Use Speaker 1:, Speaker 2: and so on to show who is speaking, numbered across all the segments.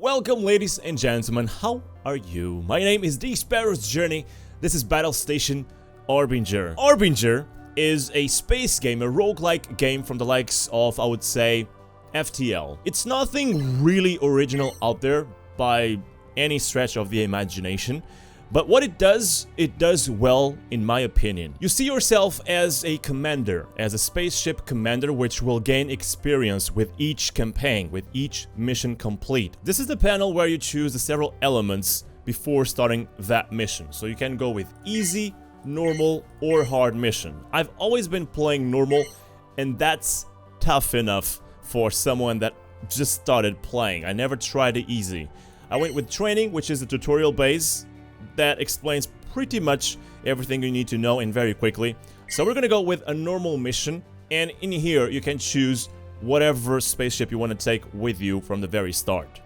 Speaker 1: Welcome, ladies and gentlemen, how are you? My name is TheSparrowsJourney. This is Battlestation Harbinger. Harbinger is a space game, a roguelike game from the likes of, I would say, FTL. It's nothing really original out there by any stretch of the imagination. But what it does well, in my opinion. You see yourself as a commander, as a spaceship commander, which will gain experience with each campaign, with each mission complete. This is the panel where you choose the several elements before starting that mission. So you can go with easy, normal, or hard mission. I've always been playing normal, and that's tough enough for someone that just started playing. I never tried the easy. I went with training, which is the tutorial base. That explains pretty much everything you need to know and very quickly. So we're gonna go with a normal mission, and in here you can choose whatever spaceship you want to take with you from the very start.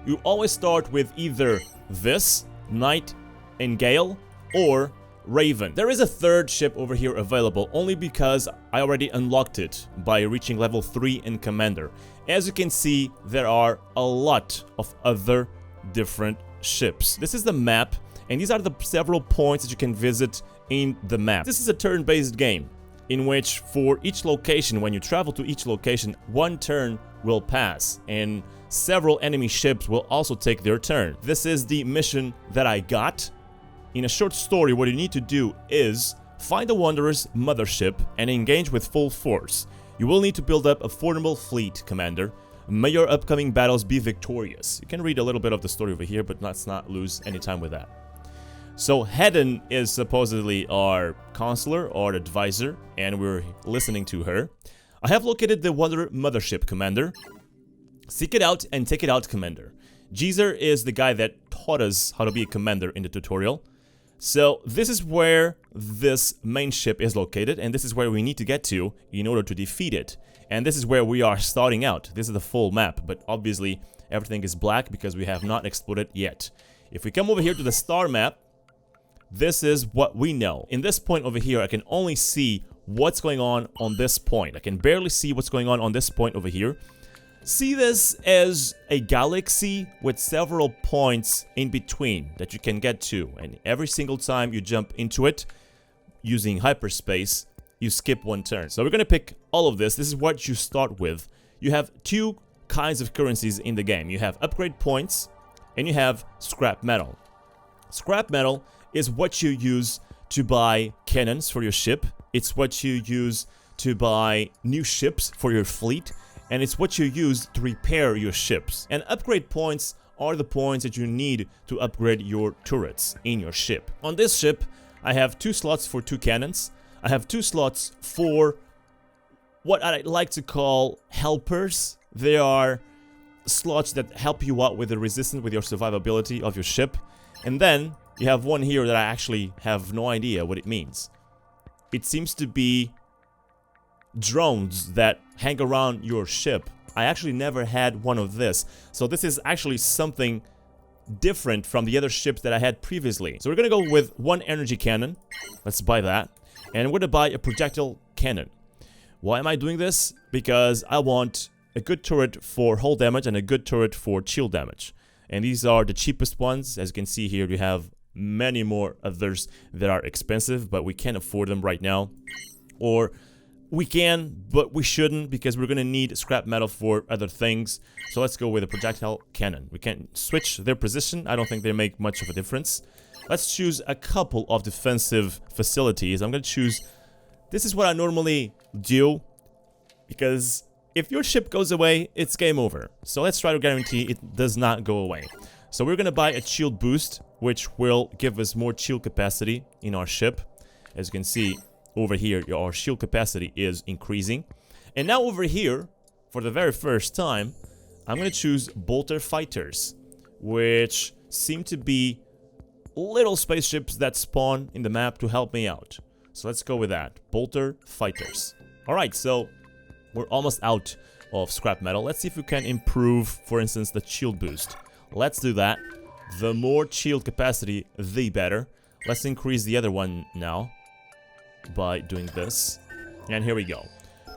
Speaker 1: You always start with either this, Knight and Gale, or Raven. There is a third ship over here available only because I already unlocked it by reaching level 3 in Commander. As you can see, there are a lot of other different ships. This is the map, and these are the several points that you can visit in the map. This is a turn-based game in which for each location, when you travel to each location, one turn will pass and several enemy ships will also take their turn. This is the mission that I got. In a short story, what you need to do is find the Wanderer's mothership and engage with full force. You will need to build up a formidable fleet, Commander. May your upcoming battles be victorious. You can read a little bit of the story over here, but let's not lose any time with that. So Hedden is supposedly our counselor or advisor, and we're listening to her. I have located the Wanderer mothership, Commander. Seek it out and take it out, Commander. Jeezer is the guy that taught us how to be a commander in the tutorial. So this is where this main ship is located, and this is where we need to get to in order to defeat it. And this is where we are starting out. This is the full map, but obviously everything is black because we have not explored it yet. If we come over here to the star map, this is what we know. In this point over here, I can only see what's going on this point. I can barely see what's going on this point over here. See this as a galaxy with several points in between that you can get to. And every single time you jump into it, using hyperspace, you skip one turn. So we're gonna pick all of this. This is what you start with. You have two kinds of currencies in the game. You have upgrade points and you have scrap metal. Scrap metal is what you use to buy cannons for your ship. It's what you use to buy new ships for your fleet. And it's what you use to repair your ships. And upgrade points are the points that you need to upgrade your turrets in your ship. On this ship, I have 2 slots for 2 cannons. I have 2 slots for what I like to call helpers. They are slots that help you out with the resistance, with your survivability of your ship. And then you have one here that I actually have no idea what it means. It seems to be drones that hang around your ship. I actually never had one of this. So this is actually something different from the other ships that I had previously. So we're gonna go with 1 energy cannon. Let's buy that. And we're gonna buy a projectile cannon. Why am I doing this? Because I want a good turret for hull damage and a good turret for shield damage. And these are the cheapest ones. As you can see here, we have many more others that are expensive, but we can't afford them right now. Or we can, but we shouldn't, because we're gonna need scrap metal for other things. So let's go with a projectile cannon. We can switch their position. I don't think they make much of a difference. Let's choose a couple of defensive facilities. I'm gonna choose... This is what I normally do, because if your ship goes away, it's game over. So let's try to guarantee it does not go away. So we're gonna buy a shield boost, which will give us more shield capacity in our ship. As you can see, over here, our shield capacity is increasing. And now over here, for the very first time, I'm gonna choose bolter fighters, which seem to be little spaceships that spawn in the map to help me out. So let's go with that. Bolter fighters. Alright, so we're almost out of scrap metal. Let's see if we can improve, for instance, the shield boost. Let's do that. The more shield capacity, the better. Let's increase the other one now by doing this. And here we go.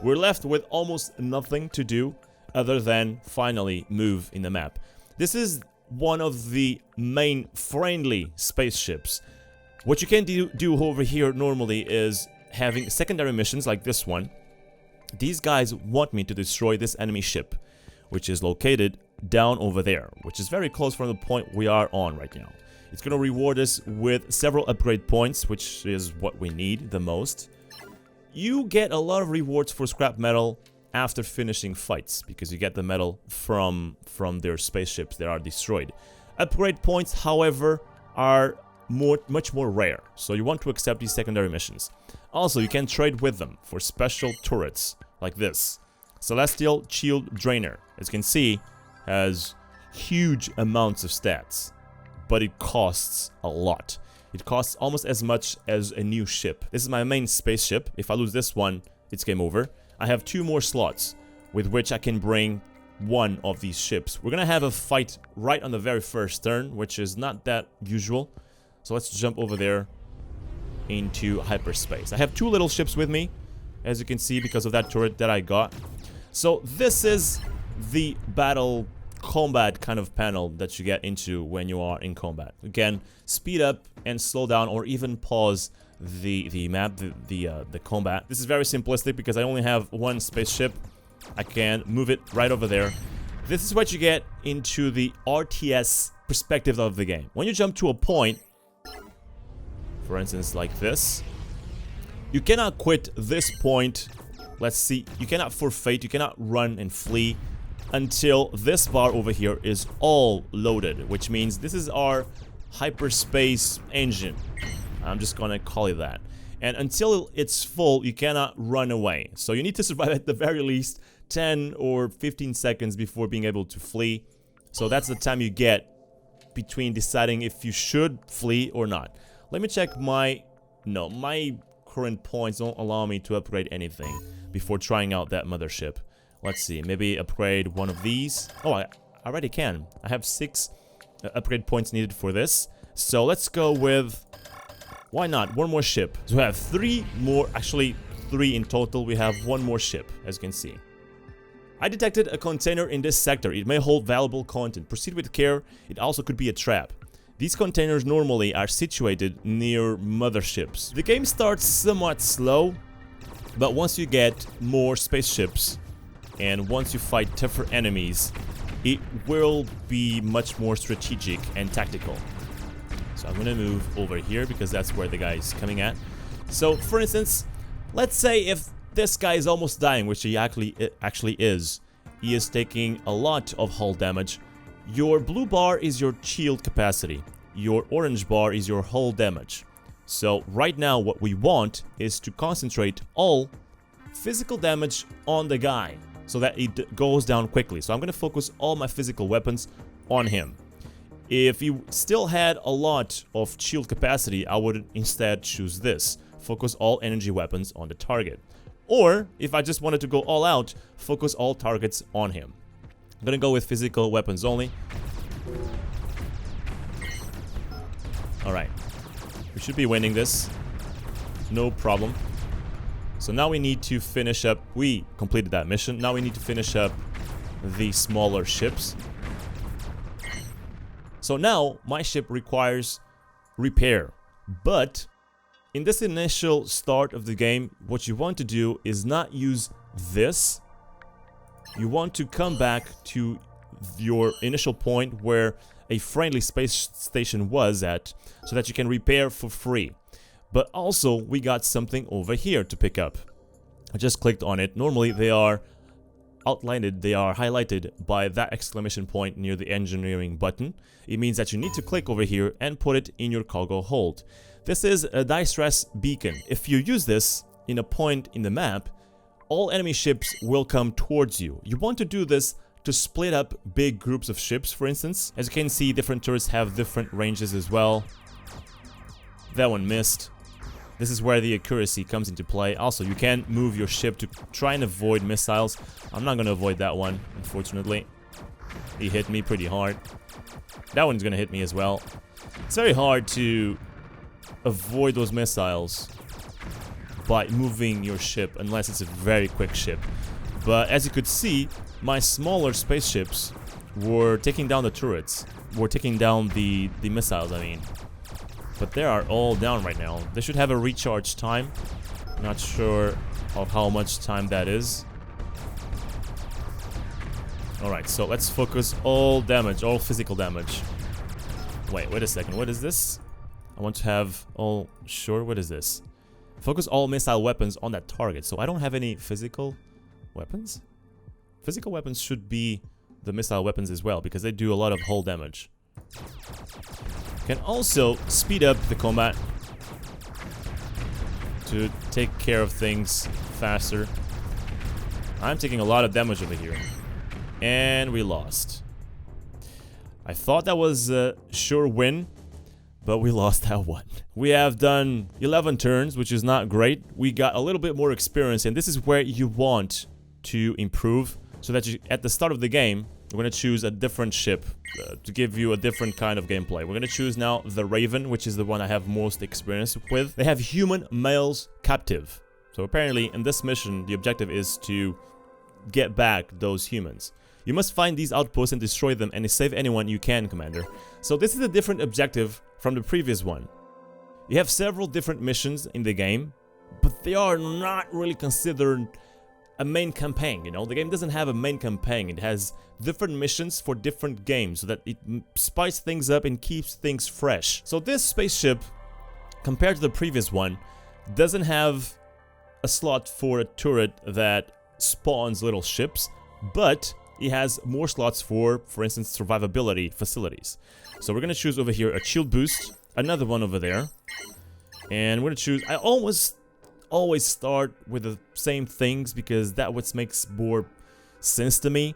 Speaker 1: We're left with almost nothing to do other than finally move in the map. This is one of the main friendly spaceships. What you can do over here normally is having secondary missions like this one. These guys want me to destroy this enemy ship, which is located down over there, which is very close from the point we are on right now. It's going to reward us with several upgrade points, which is what we need the most. You get a lot of rewards for scrap metal after finishing fights, because you get the metal from their spaceships that are destroyed. Upgrade points, however, are much more rare, so you want to accept these secondary missions. Also, you can trade with them for special turrets like this. Celestial Shield Drainer, as you can see, has huge amounts of stats, but it costs a lot. It costs almost as much as a new ship. This is my main spaceship. If I lose this one, it's game over. I have 2 more slots with which I can bring one of these ships. We're gonna have a fight right on the very first turn, which is not that usual. So let's jump over there into hyperspace. I have 2 little ships with me, as you can see, because of that turret that I got. So this is the battle combat kind of panel that you get into when you are in combat. Again, speed up and slow down, or even pause the map, the combat. This is very simplistic because I only have 1 spaceship. I can move it right over there. This is what you get into the RTS perspective of the game. When you jump to a point, for instance like this, you cannot quit this point. Let's see, you cannot forfeit, you cannot run and flee until this bar over here is all loaded, which means this is our hyperspace engine. I'm just gonna call it that. And until it's full, you cannot run away. So you need to survive at the very least 10 or 15 seconds before being able to flee. So that's the time you get between deciding if you should flee or not. Let me check my current points don't allow me to upgrade anything before trying out that mothership. Let's see, maybe upgrade one of these. Oh, I already can. I have 6 upgrade points needed for this. So let's go with, why not, 1 more ship. So we have 3 more, actually 3 in total. We have 1 more ship, as you can see. I detected a container in this sector. It may hold valuable content. Proceed with care. It also could be a trap. These containers normally are situated near motherships. The game starts somewhat slow, but once you get more spaceships and once you fight tougher enemies, it will be much more strategic and tactical. So I'm gonna move over here because that's where the guy is coming at. So for instance, let's say if this guy is almost dying, which he actually is. He is taking a lot of hull damage. Your blue bar is your shield capacity. Your orange bar is your hull damage. So right now what we want is to concentrate all physical damage on the guy so that it goes down quickly. So I'm going to focus all my physical weapons on him. If you still had a lot of shield capacity, I would instead choose this. Focus all energy weapons on the target. Or, if I just wanted to go all out, focus all targets on him. I'm gonna go with physical weapons only. Alright. We should be winning this. No problem. So now we need to finish up... We completed that mission. Now we need to finish up the smaller ships. So now, my ship requires repair. But... in this initial start of the game, what you want to do is not use this. You want to come back to your initial point where a friendly space station was at, so that you can repair for free. But also, we got something over here to pick up. I just clicked on it. Normally, they are outlined, they are highlighted by that exclamation point near the engineering button. It means that you need to click over here and put it in your cargo hold. This is a distress beacon. If you use this in a point in the map, all enemy ships will come towards you. You want to do this to split up big groups of ships, for instance. As you can see, different turrets have different ranges as well. That one missed. This is where the accuracy comes into play. Also, you can move your ship to try and avoid missiles. I'm not going to avoid that one, unfortunately. He hit me pretty hard. That one's going to hit me as well. It's very hard to avoid those missiles by moving your ship, unless it's a very quick ship. But as you could see, my smaller spaceships were taking down the turrets. Were taking down the missiles, I mean. But they are all down right now. They should have a recharge time. Not sure of how much time that is. Alright, so let's focus all damage, all physical damage. Wait a second, what is this? I want to have all... Sure, what is this? Focus all missile weapons on that target. So I don't have any physical weapons? Physical weapons should be the missile weapons as well, because they do a lot of hull damage. Can also speed up the combat to take care of things faster. I'm taking a lot of damage over here. And we lost. I thought that was a sure win, but we lost that one. We have done 11 turns, which is not great. We got a little bit more experience, and this is where you want to improve, so that you, at the start of the game, we're going to choose a different ship to give you a different kind of gameplay. We're going to choose now the Raven, which is the one I have most experience with. They have human males captive. So apparently in this mission, the objective is to get back those humans. You must find these outposts and destroy them and save anyone you can, Commander. So this is a different objective from the previous one. You have several different missions in the game, but they are not really considered a main campaign, you know? The game doesn't have a main campaign. It has different missions for different games so that it spices things up and keeps things fresh. So this spaceship, compared to the previous one, doesn't have a slot for a turret that spawns little ships, but it has more slots for instance, survivability facilities. So we're gonna choose over here a shield boost, another one over there, and we're gonna choose... I always start with the same things because that what makes more sense to me,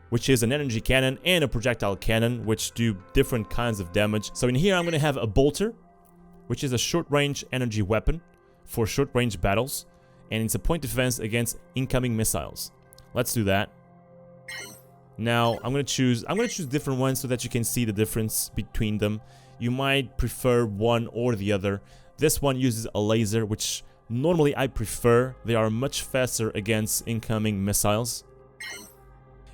Speaker 1: which is an energy cannon and a projectile cannon, which do different kinds of damage. So in here I'm gonna have a bolter, which is a short-range energy weapon for short-range battles, and it's a point defense against incoming missiles. Let's do that. Now I'm gonna choose different ones so that you can see the difference between them. You might prefer one or the other. This one uses a laser, which normally I prefer. They are much faster against incoming missiles.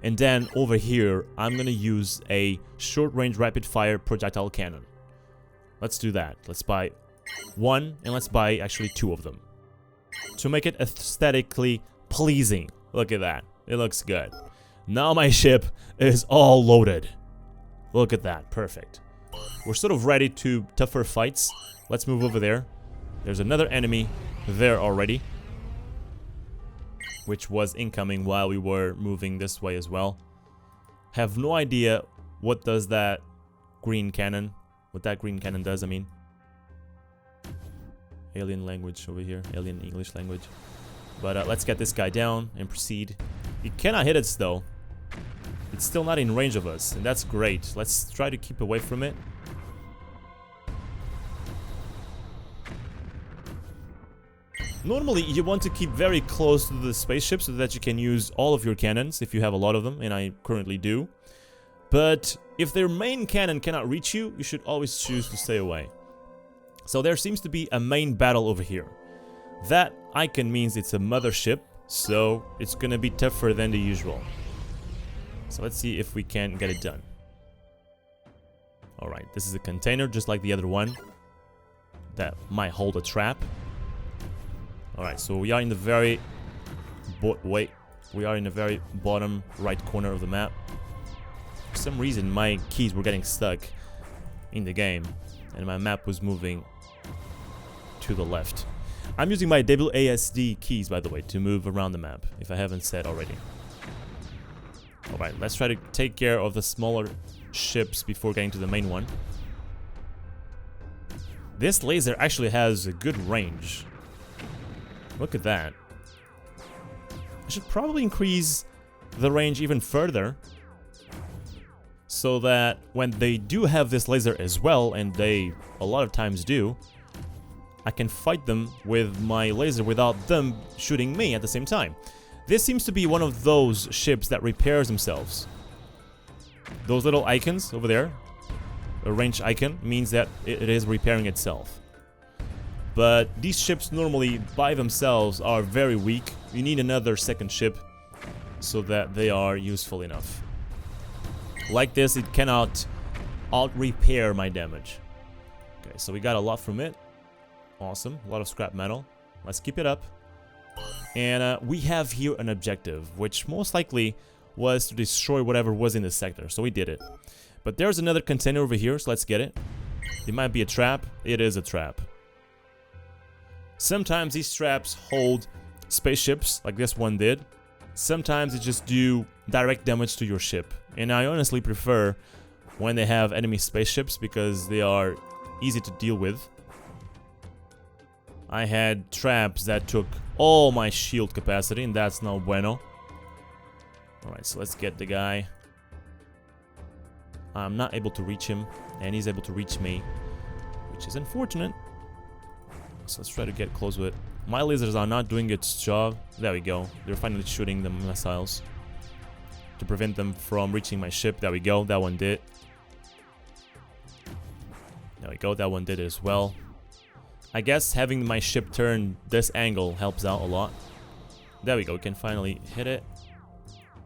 Speaker 1: And then over here I'm gonna use a short-range rapid-fire projectile cannon. Let's do that. Let's buy one, and let's buy actually two of them to make it aesthetically pleasing. Look at that. It looks good. Now my ship is all loaded. Look at that. Perfect. We're sort of ready to tougher fights. Let's move over there. There's another enemy there already, which was incoming while we were moving this way as well. Have no idea what does that green cannon, does, I mean. Alien language over here, alien English language. But let's get this guy down and proceed. He cannot hit us though. It's still not in range of us, and that's great. Let's try to keep away from it. Normally, you want to keep very close to the spaceship so that you can use all of your cannons if you have a lot of them, and I currently do. But if their main cannon cannot reach you, you should always choose to stay away. So there seems to be a main battle over here. That icon means it's a mothership, so it's gonna be tougher than the usual. So let's see if we can get it done. Alright, this is a container just like the other one that might hold a trap. Alright, so we are in the very... we are in the very bottom right corner of the map. For some reason, my keys were getting stuck in the game, and my map was moving to the left. I'm using my WASD keys, by the way, to move around the map, if I haven't said already. Alright, let's try to take care of the smaller ships before getting to the main one. This laser actually has a good range. Look at that. I should probably increase the range even further, so that when they do have this laser as well, and they a lot of times do, I can fight them with my laser without them shooting me at the same time. This seems to be one of those ships that repairs themselves. Those little icons over there, a range icon, means that it is repairing itself. But these ships normally by themselves are very weak. You need another second ship so that they are useful enough. Like this, it cannot out-repair my damage. Okay, so we got a lot from it. Awesome, a lot of scrap metal. Let's keep it up. And we have here an objective, which most likely was to destroy whatever was in the sector, so we did it. But there's another container over here, so let's get it. It might be a trap. It is a trap. Sometimes these traps hold spaceships, like this one did. Sometimes they just do direct damage to your ship. And I honestly prefer when they have enemy spaceships because they are easy to deal with. I had traps that took all my shield capacity, and that's no bueno. Alright, so let's get the guy. I'm not able to reach him, and he's able to reach me, which is unfortunate. So let's try to get close with it. My lasers are not doing its job. There we go. They're finally shooting the missiles to prevent them from reaching my ship. There we go. That one did. There we go. That one did it as well. I guess having my ship turn this angle helps out a lot. There we go. We can finally hit it.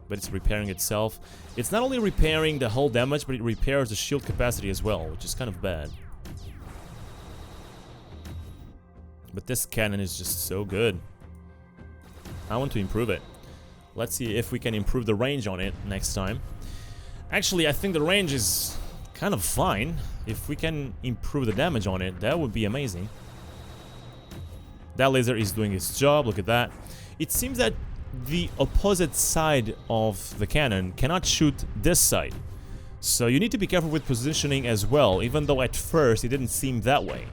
Speaker 1: But it's repairing itself. It's not only repairing the whole damage, but it repairs the shield capacity as well, which is kind of bad. But this cannon is just so good. I want to improve it. Let's see if we can improve the range on it next time. Actually, I think the range is kind of fine. If we can improve the damage on it, that would be amazing. That laser is doing its job, look at that. It seems that the opposite side of the cannon cannot shoot this side. So you need to be careful with positioning as well, even though at first it didn't seem that way.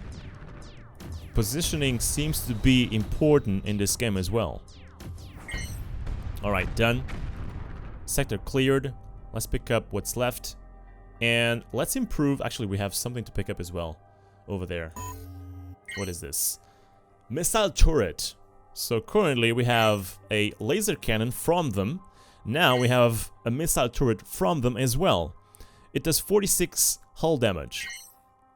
Speaker 1: Positioning seems to be important in this game as well. Alright, done. Sector cleared. Let's pick up what's left. And let's improve. Actually, we have something to pick up as well over there. What is this? Missile turret. So currently we have a laser cannon from them. Now we have a missile turret from them as well. It does 46 hull damage.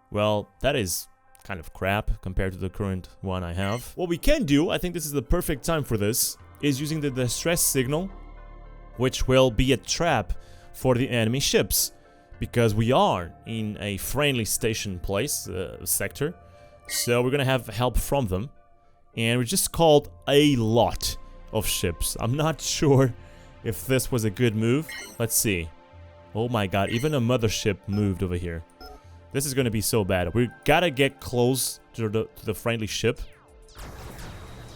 Speaker 1: Well, that is kind of crap compared to the current one I have. What we can do, I think this is the perfect time for this, is using the distress signal, which will be a trap for the enemy ships. Because we are in a friendly station place, sector. So we're gonna have help from them. And we just called a lot of ships. I'm not sure if this was a good move. Let's see. Oh my god, even a mothership moved over here. This is gonna be so bad. We gotta get close to the friendly ship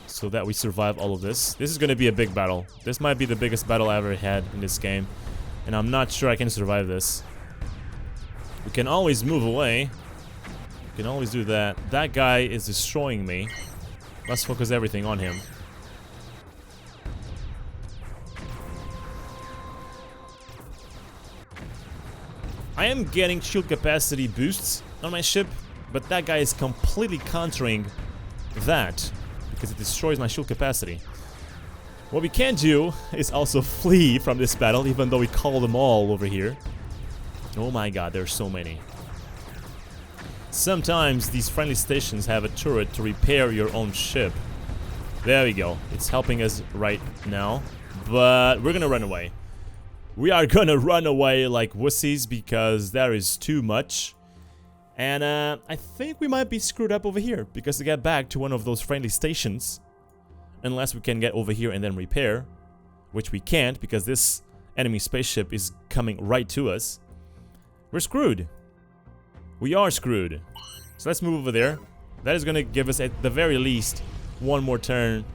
Speaker 1: so that we survive all of this. This is gonna be a big battle. This might be the biggest battle I ever had in this game. And I'm not sure I can survive this. We can always move away. We can always do that. That guy is destroying me. Let's focus everything on him. I am getting shield capacity boosts on my ship, but that guy is completely countering that because it destroys my shield capacity. What we can do is also flee from this battle, even though we call them all over here. Oh my god, there's so many. Sometimes these friendly stations have a turret to repair your own ship. There we go. It's helping us right now. But we're gonna run away. We are gonna run away like wussies because there is too much. And I think we might be screwed up over here because to get back to one of those friendly stations, unless we can get over here and then repair, which we can't because this enemy spaceship is coming right to us, we're screwed. We are screwed. So let's move over there. That is gonna give us at the very least one more turn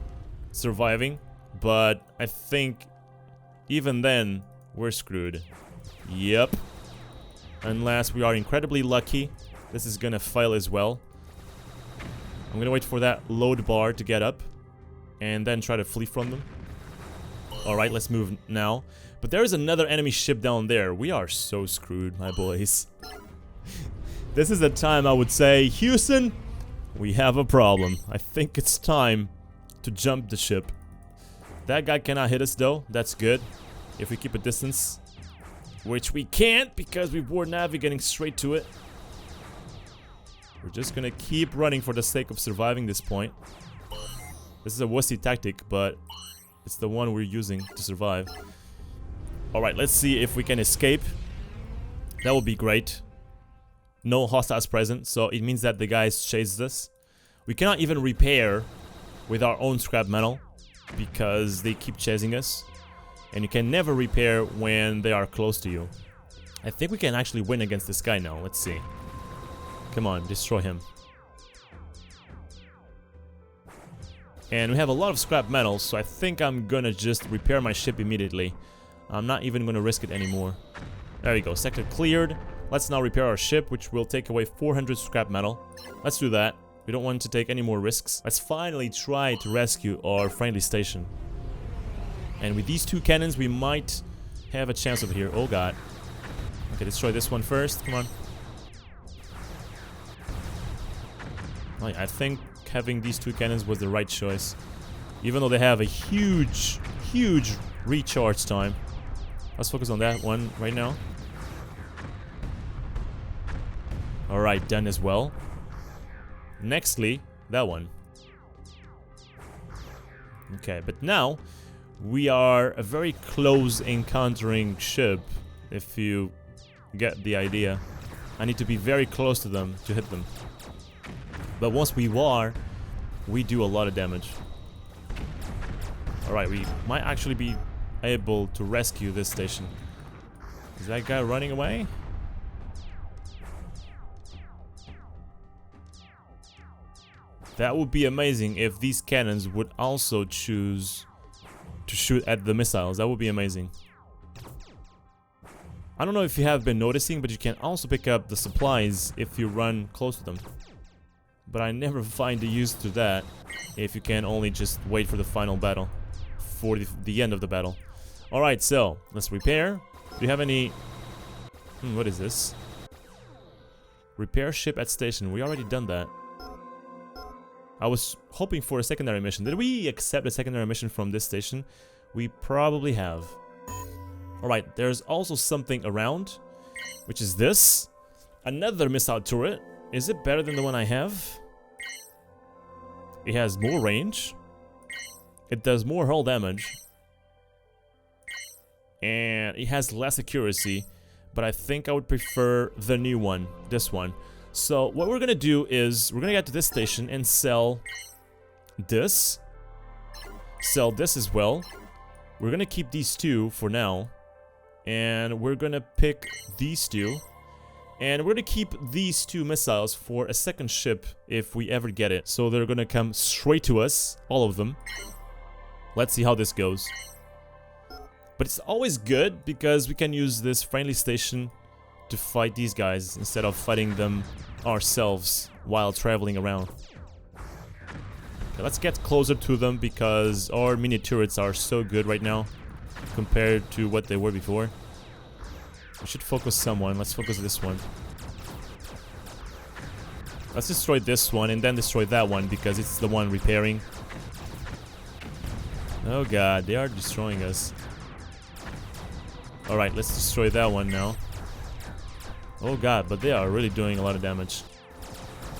Speaker 1: surviving. But I think even then we're screwed. Yep. Unless we are incredibly lucky. This is gonna fail as well. I'm gonna wait for that load bar to get up and then try to flee from them. Alright, let's move now. But there is another enemy ship down there. We are so screwed, my boys. This is the time I would say, Houston, we have a problem. I think it's time to jump the ship. That guy cannot hit us though. That's good. If we keep a distance. Which we can't because we were navigating straight to it. We're just gonna keep running for the sake of surviving this point. This is a wussy tactic, but it's the one we're using to survive. Alright, let's see if we can escape. That would be great. No hostiles present, so it means that the guys chased us. We cannot even repair with our own scrap metal because they keep chasing us. And you can never repair when they are close to you. I think we can actually win against this guy now. Let's see. Come on, destroy him. And we have a lot of scrap metal, so I think I'm gonna just repair my ship immediately. I'm not even gonna risk it anymore. There we go, sector cleared. Let's now repair our ship, which will take away 400 scrap metal. Let's do that. We don't want to take any more risks. Let's finally try to rescue our friendly station. And with these two cannons, we might have a chance over here. Oh god. Okay, destroy this one first. Come on. I think having these two cannons was the right choice. Even though they have a huge recharge time. Let's focus on that one right now. Alright, done as well. Nextly, that one. Okay, but now we are a very close encountering ship, if you get the idea. I need to be very close to them to hit them. But once we are, we do a lot of damage. Alright, we might actually be able to rescue this station. Is that guy running away? That would be amazing if these cannons would also choose to shoot at the missiles. That would be amazing. I don't know if you have been noticing, but you can also pick up the supplies if you run close to them. But I never find the use to that if you can only just wait for the final battle. For the end of the battle. Alright, so let's repair. Do you have any... what is this? Repair ship at station. We already done that. I was hoping for a secondary mission. Did we accept a secondary mission from this station? We probably have. Alright, there's also something around, which is this. Another missile turret. Is it better than the one I have? It has more range. It does more hull damage. And it has less accuracy. But I think I would prefer the new one. This one. So what we're gonna do is we're gonna get to this station and sell this. Sell this as well. We're gonna keep these two for now. And we're gonna pick these two. And we're gonna keep these two missiles for a second ship if we ever get it. So they're gonna come straight to us, all of them. Let's see how this goes. But it's always good because we can use this friendly station to fight these guys instead of fighting them ourselves while traveling around. Okay, let's get closer to them because our mini turrets are so good right now compared to what they were before. We should focus someone. Let's focus this one. Let's destroy this one and then destroy that one because it's the one repairing. Oh god, they are destroying us. Alright, let's destroy that one now. Oh god, but they are really doing a lot of damage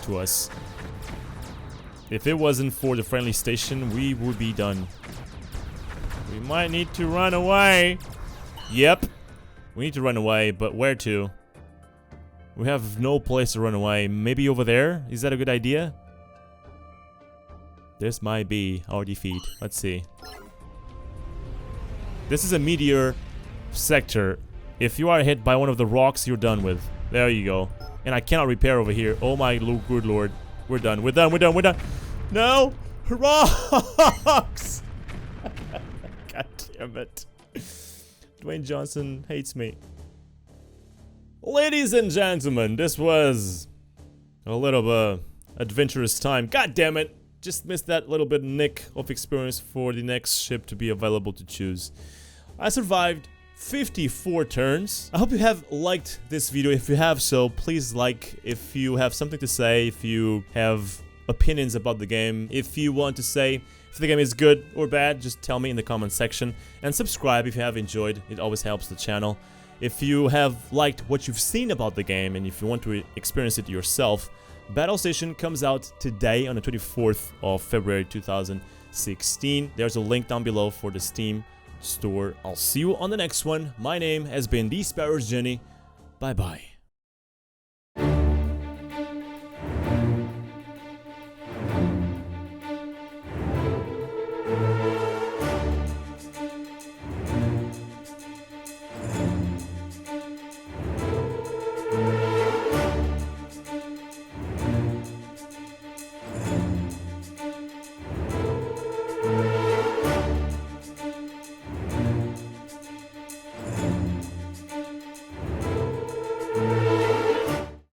Speaker 1: to us. If it wasn't for the friendly station, we would be done. We might need to run away. Yep. We need to run away, but where to? We have no place to run away. Maybe over there? Is that a good idea? This might be our defeat. Let's see. This is a meteor sector. If you are hit by one of the rocks, you're done with. There you go. And I cannot repair over here. Oh my good lord. We're done. We're done. We're done. We're done. No! Rocks! God damn it. Dwayne Johnson hates me. Ladies and gentlemen, this was a little adventurous time. God damn it. Just missed that little bit nick of experience for the next ship to be available to choose. I survived 54 turns. I hope you have liked this video. If you have so, please like. If you have something to say, if you have opinions about the game, if you want to say if the game is good or bad, just tell me in the comment section. And subscribe if you have enjoyed. It always helps the channel. If you have liked what you've seen about the game and if you want to experience it yourself, Battlestation comes out today on the 24th of February 2016. There's a link down below for the Steam store. I'll see you on the next one. My name has been TheSparrowsJourney. Bye bye.